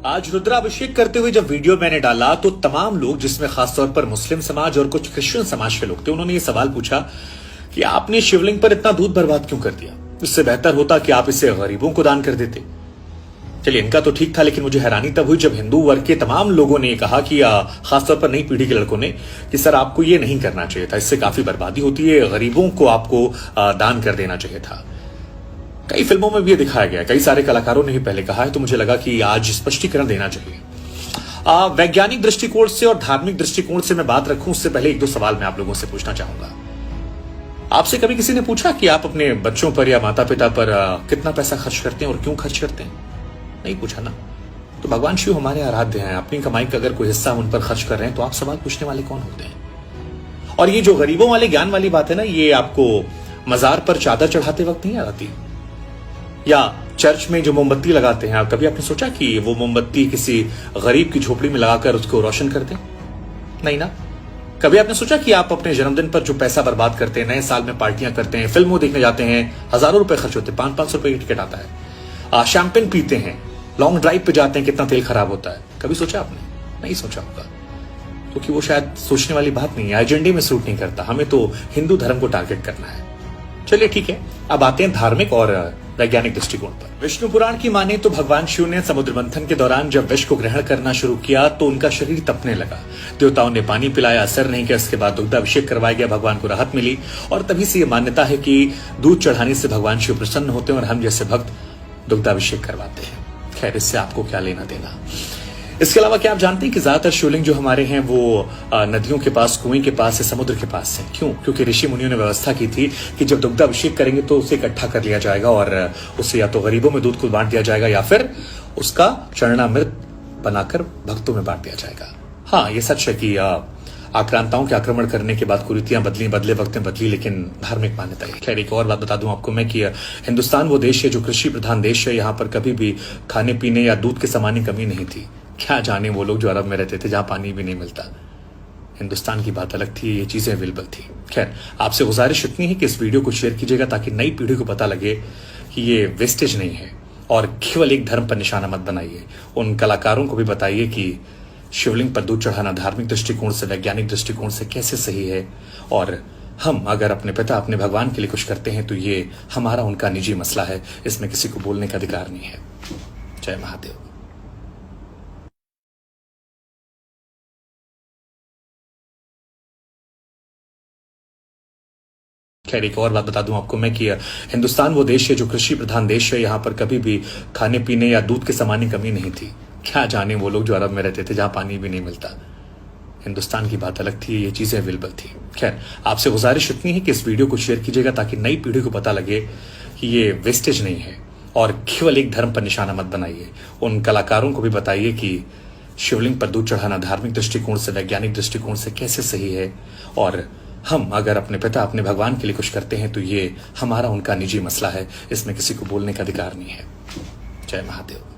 आज रुद्राभिषेक करते हुए जब वीडियो मैंने डाला तो तमाम लोग, जिसमें खासतौर पर मुस्लिम समाज और कुछ क्रिश्चियन समाज के लोग थे, उन्होंने ये सवाल पूछा कि आपने शिवलिंग पर इतना दूध बर्बाद क्यों कर दिया? इससे बेहतर होता कि आप इसे गरीबों को दान कर देते। चलिए, इनका तो ठीक था, लेकिन मुझे हैरानी तब हुई जब हिंदू वर्ग के तमाम लोगों ने कहा कि खासतौर पर नई पीढ़ी के लड़कों ने कि सर आपको ये नहीं करना चाहिए था, इससे काफी बर्बादी होती है, गरीबों को आपको दान कर देना चाहिए था। कई फिल्मों में भी ये दिखाया गया, कई सारे कलाकारों ने भी पहले कहा है, तो मुझे लगा कि आज स्पष्टीकरण देना चाहिए। वैज्ञानिक दृष्टिकोण से और धार्मिक दृष्टिकोण से मैं बात रखूं उससे पहले एक दो सवाल मैं आप लोगों से पूछना चाहूंगा। आपसे कभी किसी ने पूछा कि आप अपने बच्चों पर या माता पिता पर कितना पैसा खर्च करते हैं और क्यों खर्च करते हैं? नहीं पूछा ना। तो भगवान शिव हमारे आराध्य हैं, अपनी कमाई का अगर कोई हिस्सा उन पर खर्च कर रहे हैं तो आप सवाल पूछने वाले कौन होते हैं? और ये जो गरीबों वाले ज्ञान वाली बात है ना, ये आपको मजार पर चादर चढ़ाते वक्त नहीं आती, या चर्च में जो मोमबत्ती लगाते हैं, कभी आपने सोचा कि वो मोमबत्ती किसी गरीब की झोपड़ी में लगाकर उसको रोशन कर दें? नहीं ना। कभी आपने सोचा कि आप अपने जन्मदिन पर जो पैसा बर्बाद करते हैं, नए साल में पार्टियां करते हैं, फिल्मों देखने जाते हैं, हजारों रुपए खर्च होते हैं, 500-500 रुपए की टिकट आता है, शैंपेन पीते हैं, लॉन्ग ड्राइव पे जाते हैं, कितना तेल खराब होता है? कभी सोचा आपने? नहीं सोचा होगा, क्योंकि वो शायद सोचने वाली बात नहीं है, एजेंडे में सूट नहीं करता। हमें तो हिंदू धर्म को टारगेट करना है। चलिए ठीक है, अब आते हैं धार्मिक और वैज्ञानिक दृष्टिकोण पर। विष्णु पुराण की माने तो भगवान शिव ने समुद्र मंथन के दौरान जब विष को ग्रहण करना शुरू किया तो उनका शरीर तपने लगा। देवताओं ने पानी पिलाया, असर नहीं किया। इसके बाद दुग्धाभिषेक करवाया गया, भगवान को राहत मिली, और तभी से ये मान्यता है कि दूध चढ़ाने से भगवान शिव प्रसन्न होते हैं और हम जैसे भक्त दुग्धाभिषेक करवाते हैं। खैर, इससे आपको क्या लेना देना। इसके अलावा क्या आप जानते हैं कि ज्यादातर शिवलिंग जो हमारे हैं वो नदियों के पास, कुएं के पास या समुद्र के पास है? क्यों? क्योंकि ऋषि मुनियों ने व्यवस्था की थी कि जब दुग्धाभिषेक करेंगे तो उसे इकट्ठा कर लिया जाएगा और उसे या तो गरीबों में दूध को बांट दिया जाएगा या फिर उसका चरणामृत बनाकर भक्तों में बांट दिया जाएगा। हाँ, ये सच है कि आक्रांताओं के आक्रमण करने के बाद कुरीतियां बदले वक्त में बदली, लेकिन धार्मिक मान्यता है। खैर, एक और बात बता दूं आपको मैं कि हिंदुस्तान वो देश है जो कृषि प्रधान देश है। यहाँ पर कभी भी खाने पीने या दूध के सामान की कमी नहीं थी। क्या जाने वो लोग जो अरब में रहते थे जहां पानी भी नहीं मिलता। हिंदुस्तान की बात अलग थी, ये चीजें अवेलेबल थी। खैर, आपसे गुजारिश इतनी है कि इस वीडियो को शेयर कीजिएगा ताकि नई पीढ़ी को पता लगे कि ये वेस्टेज नहीं है और केवल एक धर्म पर निशाना मत बनाइए। उन कलाकारों को भी बताइए कि शिवलिंग पर दूध चढ़ाना धार्मिक दृष्टिकोण से, वैज्ञानिक दृष्टिकोण से कैसे सही है, और हम अगर अपने पिता, अपने भगवान के लिए कुछ करते हैं तो ये हमारा उनका निजी मसला है, इसमें किसी को बोलने का अधिकार नहीं है। जय महादेव। खैर, एक और बात बता दूं आपको मैं कि हिंदुस्तान वो देश है जो कृषि प्रधान देश है। यहाँ पर कभी भी खाने पीने या दूध के सामान की कमी नहीं थी। क्या जाने वो लोग जो अरब में रहते थे जहां पानी भी नहीं मिलता। हिंदुस्तान की बात अलग थी, ये चीजें अवेलेबल थी। खैर, आपसे गुजारिश इतनी है कि इस वीडियो को शेयर कीजिएगा ताकि नई पीढ़ी को पता लगे कि ये वेस्टेज नहीं है और केवल एक धर्म पर निशाना मत बनाइए। उन कलाकारों को भी बताइए कि शिवलिंग पर दूध चढ़ाना धार्मिक दृष्टिकोण से, वैज्ञानिक दृष्टिकोण से कैसे सही है, और हम अगर अपने पिता, अपने भगवान के लिए कुछ करते हैं तो ये हमारा उनका निजी मसला है, इसमें किसी को बोलने का अधिकार नहीं है। जय महादेव।